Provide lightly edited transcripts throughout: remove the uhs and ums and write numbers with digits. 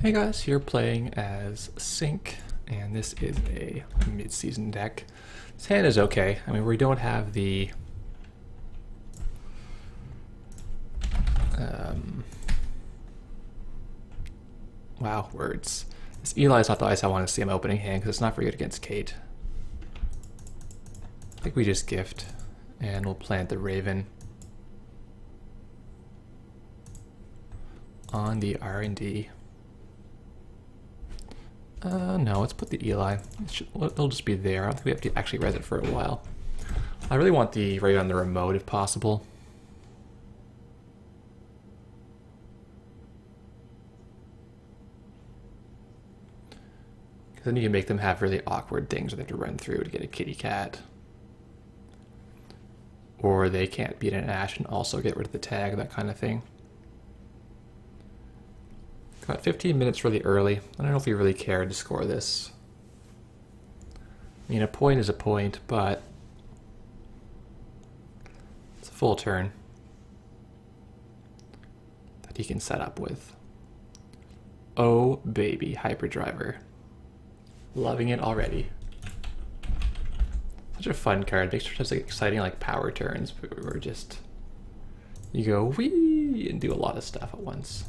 Hey guys, here playing as Sync, and this is a mid-season deck. This hand is okay. I mean, we don't have the wow, words. This Eli is not the ice I want to see him opening hand because it's not very good against Kate. I think we just gift, and we'll plant the Raven on the R&D. No, let's put the Eli. It'll just be there. I don't think we have to actually res it for a while. I really want the Raven on the remote if possible. Because then you can make them have really awkward things that they have to run through to get a kitty cat. Or they can't beat an Ash and also get rid of the tag, that kind of thing. Got 15 minutes really early. I don't know if we really cared to score this. I mean, a point is a point, but it's a full turn that he can set up with. Oh, baby, Hyperdriver. Loving it already. Such a fun card. Makes for such exciting like power turns, where just you go wee and do a lot of stuff at once.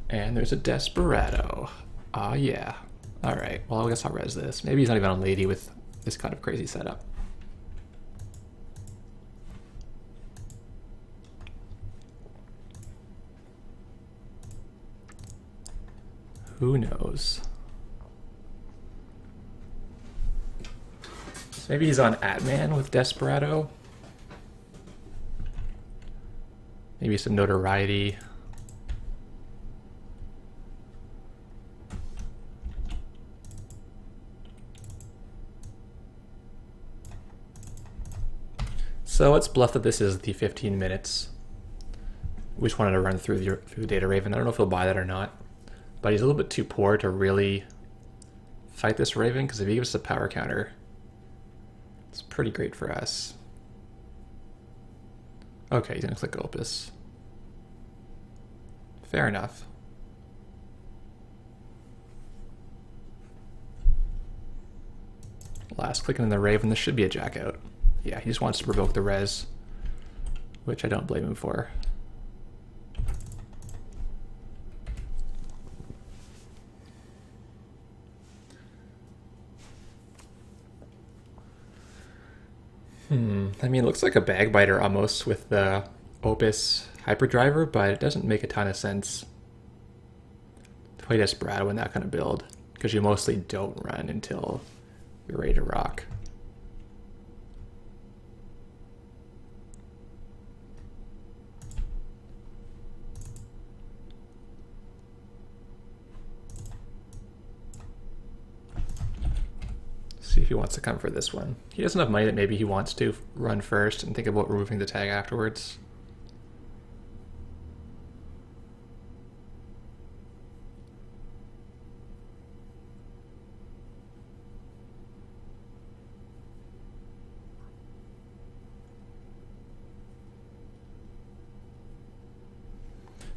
And there's a Desperado. Ah, yeah. Alright, well, I guess I'll res this. Maybe he's not even on Lady with this kind of crazy setup. Who knows? So maybe he's on Atman with Desperado. Maybe some notoriety. So let's bluff that this is the 15 minutes. We just wanted to run through the Data Raven. I don't know if he'll buy that or not. But he's a little bit too poor to really fight this Raven, because if he gives us a power counter, it's pretty great for us. Okay, he's going to click Opus. Fair enough. Last clicking in the Raven, this should be a jack out. Yeah, he just wants to provoke the res, which I don't blame him for. I mean, it looks like a Bagbiter almost with the Opus Hyperdriver, but it doesn't make a ton of sense to play Desperado in that kind of build, because you mostly don't run until you're ready to rock. See if he wants to come for this one. He doesn't have money that maybe he wants to run first and think about removing the tag afterwards.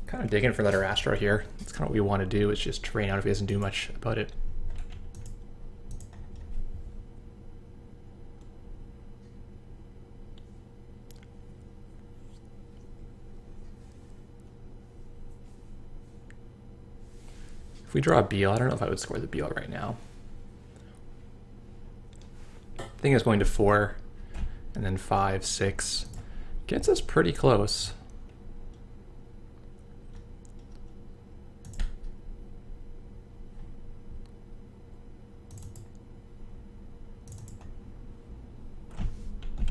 Kind of digging for another Astro here. That's kind of what we want to do, is just train out if he doesn't do much about it. If we draw a Beal, I don't know if I would score the Beal right now. I think it's going to 4, and then 5, 6. Gets us pretty close.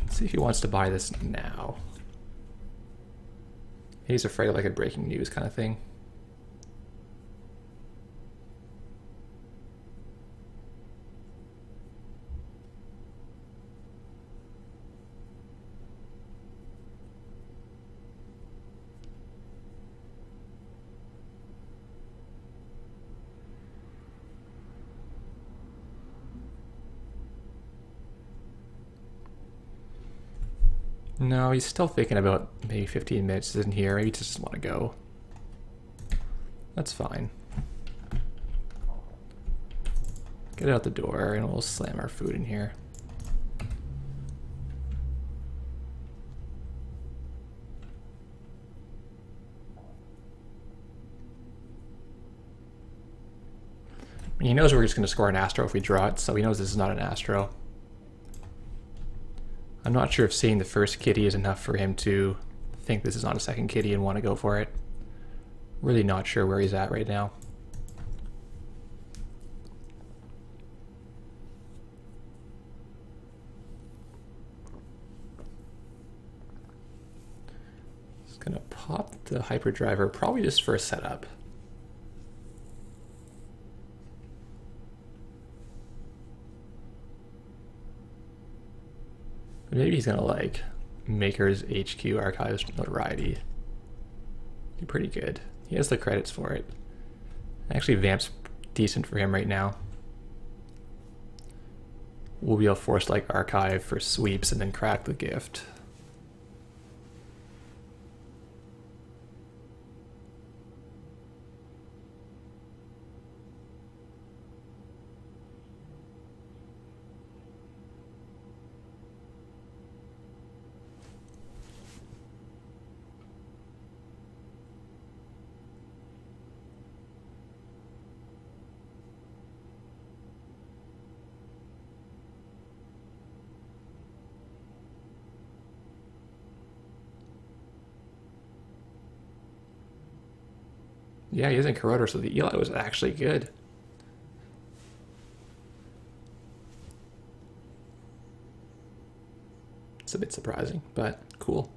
Let's see if he wants to buy this now. He's afraid of like a breaking news kind of thing. No, he's still thinking about maybe 15 minutes in here. Maybe he just doesn't want to go. That's fine. Get out the door and we'll slam our food in here. He knows we're just going to score an Astro if we draw it, so he knows this is not an Astro. I'm not sure if seeing the first kitty is enough for him to think this is not a second kitty and want to go for it. Really not sure where he's at right now. Just going to pop the hyperdriver, probably just for a setup. Maybe he's gonna like Maker's HQ Archives notoriety. Be pretty good. He has the credits for it. Actually, Vamp's decent for him right now. We'll be able to force like archive for sweeps and then crack the gift. Yeah, he is in Corroder, so the Eli was actually good. It's a bit surprising, but cool.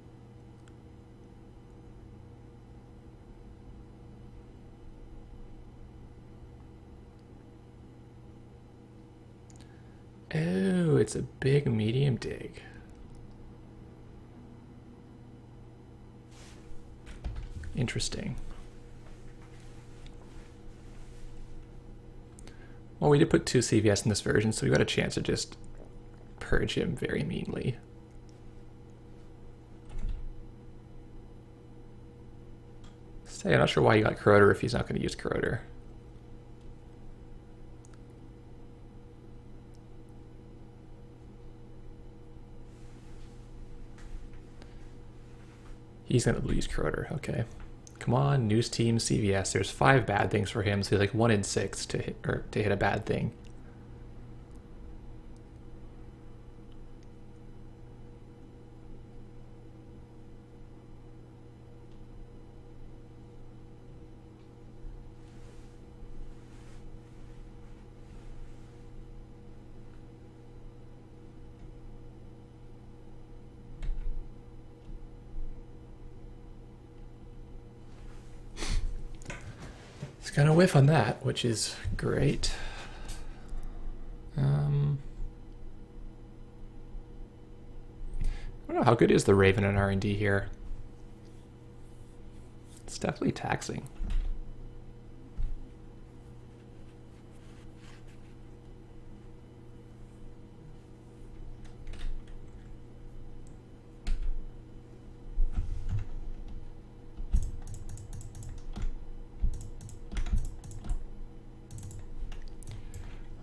Oh, it's a big medium dig. Interesting. Well, we did put 2 CVS in this version, so we got a chance to just purge him very meanly. Say, I'm not sure why he got Corroder if he's not going to use Corroder. He's going to lose Corroder, okay. Come on, news team, CVS. There's 5 bad things for him, so he's like 1 in 6 to hit a bad thing. Gonna whiff on that, which is great. I don't know, how good is the Raven and R&D here? It's definitely taxing.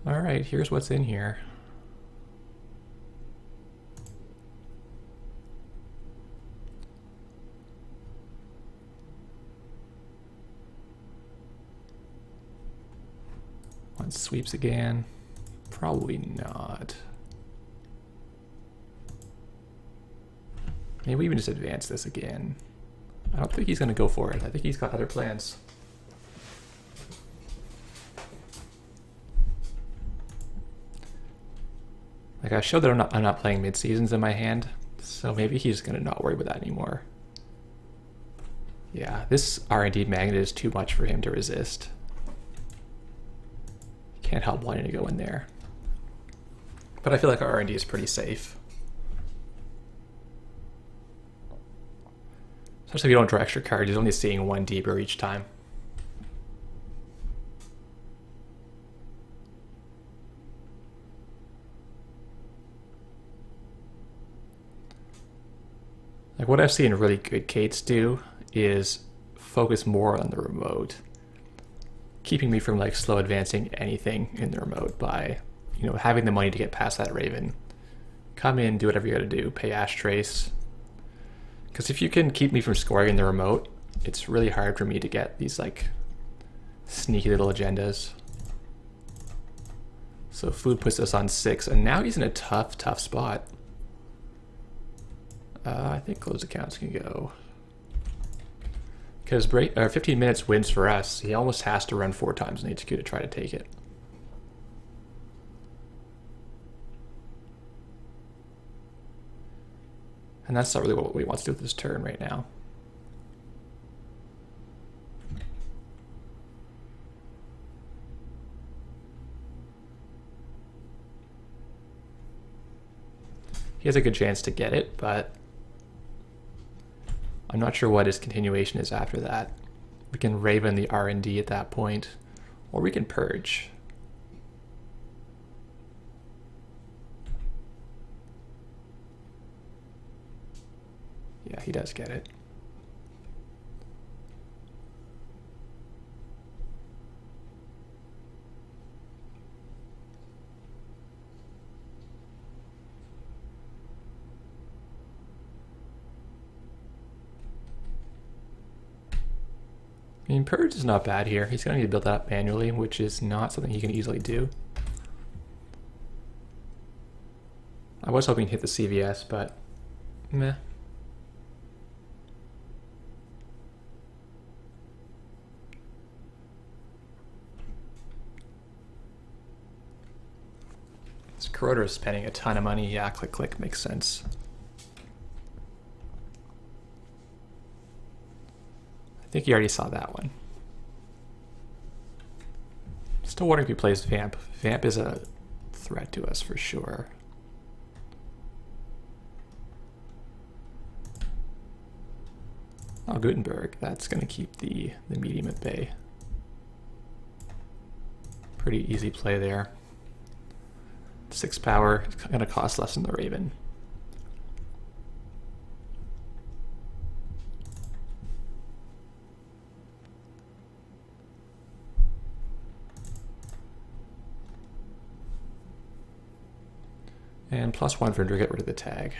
All right, here's what's in here. One sweeps again. Probably not. Maybe we even just advance this again. I don't think he's going to go for it. I think he's got other plans. Like I showed that I'm not playing mid-seasons in my hand, so maybe he's going to not worry about that anymore. Yeah, this R&D magnet is too much for him to resist. Can't help wanting to go in there. But I feel like our R&D is pretty safe. Especially if you don't draw extra cards, he's only seeing 1 deeper each time. what I've seen really good Kates do is focus more on the remote, keeping me from like slow advancing anything in the remote by, you know, having the money to get past that Raven. Come in, do whatever you gotta do, pay Ashtrace. Because if you can keep me from scoring in the remote, it's really hard for me to get these like sneaky little agendas. So food puts us on 6, and now he's in a tough spot. I think closed accounts can go. Because 15 minutes wins for us. He almost has to run 4 times in HQ to try to take it. And that's not really what we want to do with this turn right now. He has a good chance to get it, but I'm not sure what his continuation is after that. We can Raven the R&D at that point, or we can Purge. Yeah, he does get it. I mean, Purge is not bad here. He's going to need to build that up manually, which is not something he can easily do. I was hoping to hit the CVS, but meh. This Corroder is spending a ton of money. Yeah, click, makes sense. I think you already saw that one. Still wondering if he plays Vamp. Vamp is a threat to us for sure. Oh, Gutenberg. That's going to keep the medium at bay. Pretty easy play there. 6 power. It's going to cost less than the Raven. And +1 for him to get rid of the tag.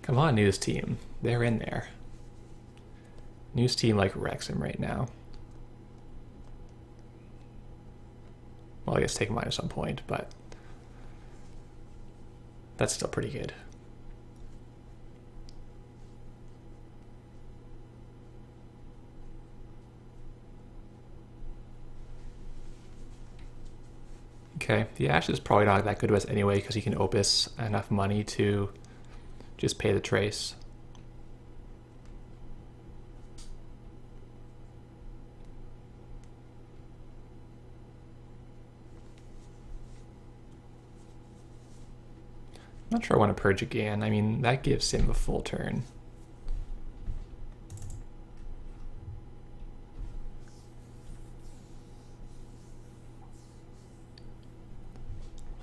Come on, news team. They're in there. News team like wrecks him right now. Well, I guess take minus 1 point, but that's still pretty good. Okay, the Ash is probably not that good to us anyway because he can Opus enough money to just pay the trace. I'm not sure I want to Purge again. I mean, that gives him a full turn.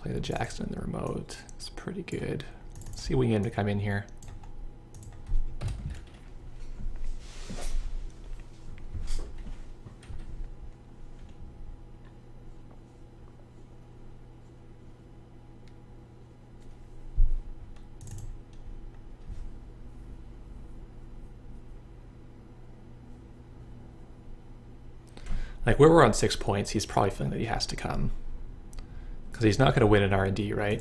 Play the Jackson in the remote. It's pretty good. Let's see if we can get him to come in here. Like where we're on 6 points, he's probably feeling that he has to come. Because he's not going to win an R&D, right?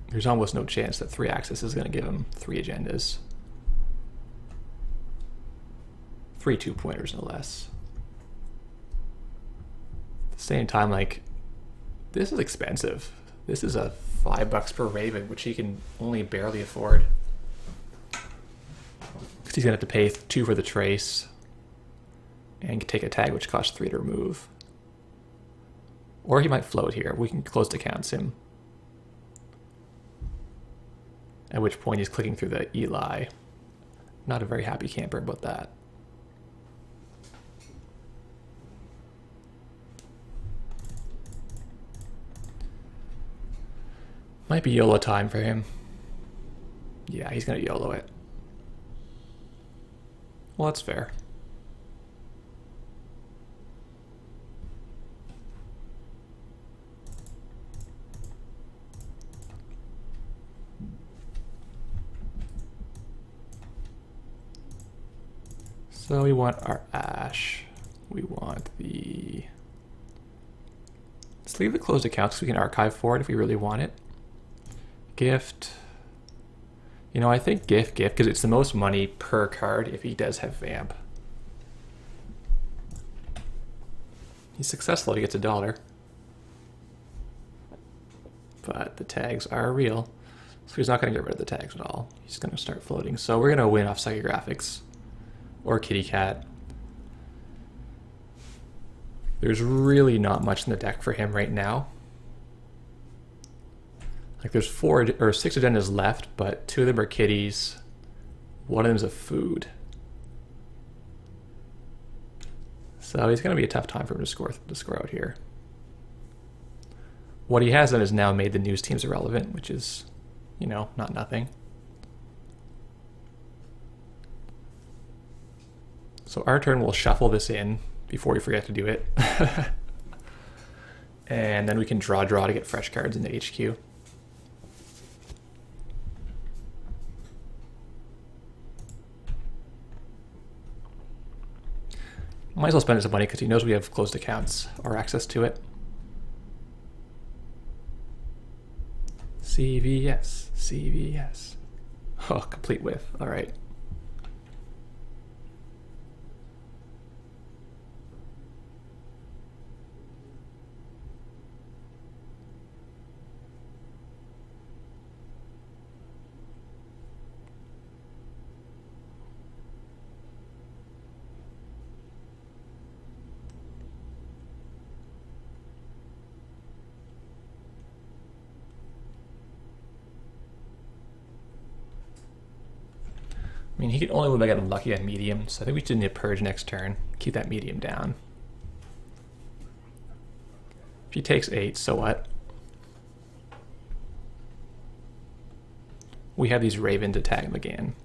There's almost no chance that 3-axis is going to give him 3 agendas. 3 2-pointers, no less. At the same time, like, this is expensive. This is a $5 per Raven, which he can only barely afford. Because he's going to have to pay 2 for the trace and take a tag, which costs 3 to remove. Or he might float here. We can close to counts him. At which point he's clicking through the Eli. Not a very happy camper about that. Might be YOLO time for him. Yeah, he's gonna YOLO it. Well, that's fair. So we want our ash. We want the... Let's leave the closed accounts so we can archive for it if we really want it. Gift. You know, I think gift, because it's the most money per card if he does have vamp. He's successful, he gets $1. But the tags are real. So he's not going to get rid of the tags at all. He's going to start floating. So we're going to win off psychographics. Or kitty cat. There's really not much in the deck for him right now. Like there's 6 agendas left, but 2 of them are kitties. 1 of them is a food. So he's going to be a tough time for him to score out here. What he has done is now made the news teams irrelevant, which is, you know, not nothing. So our turn, we'll shuffle this in before we forget to do it. And then we can draw to get fresh cards into HQ. Might as well spend some money because he knows we have closed accounts or access to it. CVS, CVS. Oh, complete whiff. All right. I mean, he can only win by getting lucky on medium, so I think we should need to purge next turn. Keep that medium down. If he takes 8, so what? We have these Raven to tag him again.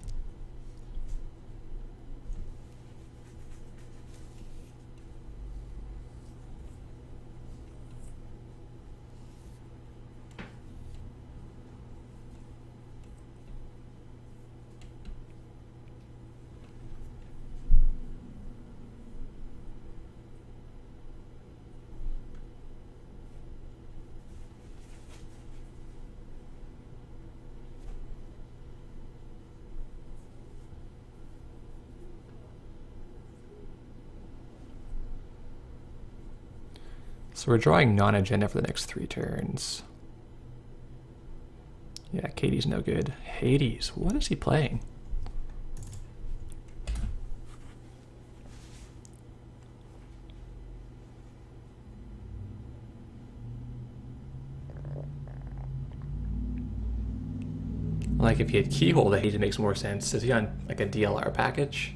So we're drawing non-agenda for the next 3 turns. Yeah, Katie's no good. Hades, what is he playing? Like if he had Keyhole, that Hades makes more sense. Is he on like a DLR package?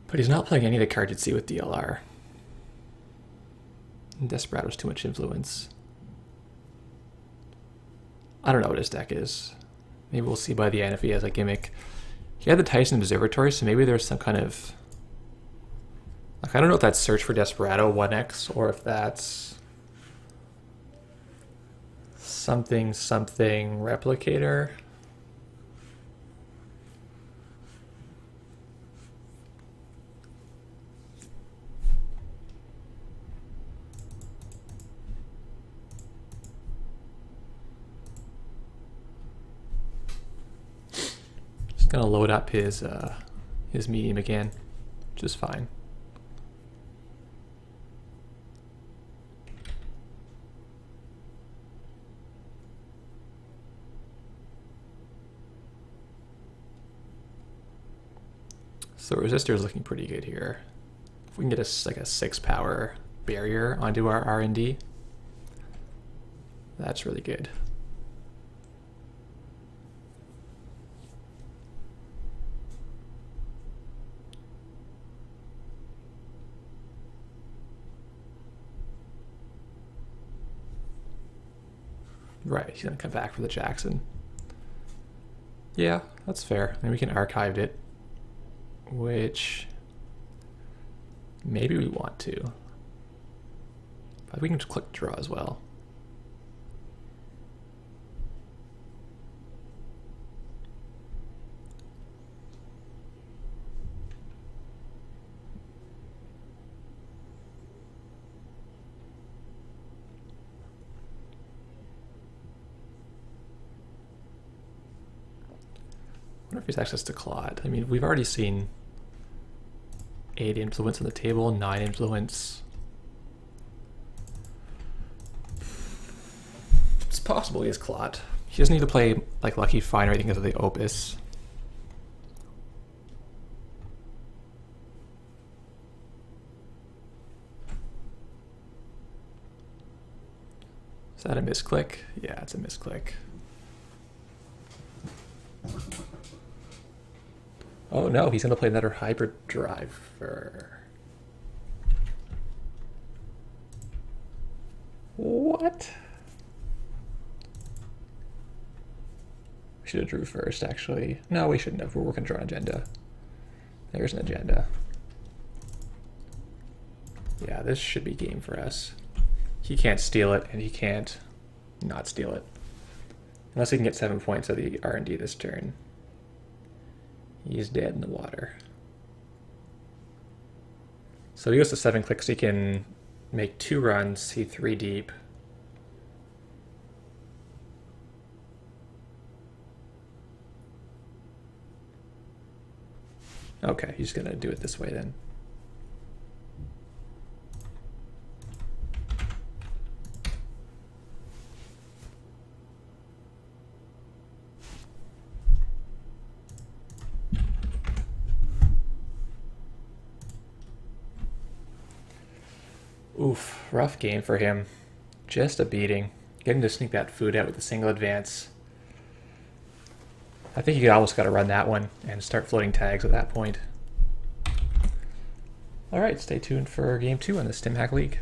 But he's not playing any of the cards you'd see with DLR. Desperado's too much influence. I don't know what his deck is. Maybe we'll see by the end if he has a gimmick. He had the Tyson Observatory, so maybe there's some kind of... Like, I don't know if that's Search for Desperado 1x, or if that's... something Replicator. Gonna load up his medium again, which is fine. So resistor is looking pretty good here. If we can get like a 6 power barrier onto our R&D, that's really good. Right, he's going to come back for the Jackson. Yeah, that's fair. Then we can archive it, which maybe we want to. But we can just click draw as well. I wonder if he's access to Claude. I mean, we've already seen 8 influence on the table, 9 influence. It's possible he has Claude. He doesn't need to play like Lucky Fine or anything because of the Opus. Is that a misclick? Yeah, it's a misclick. Oh no, he's gonna play another hyperdriver. What? We should have drew first, actually. No, we shouldn't have. We're working to draw an agenda. There's an agenda. Yeah, this should be game for us. He can't steal it, and he can't not steal it. Unless he can get 7 points of the R&D this turn. He's dead in the water. So he goes to 7 clicks, he can make 2 runs, see 3 deep. Okay, he's gonna do it this way then. Oof, rough game for him. Just a beating. Getting to sneak that food out with a single advance. I think you almost got to run that one and start floating tags at that point. Alright, stay tuned for game 2 on the StimHack League.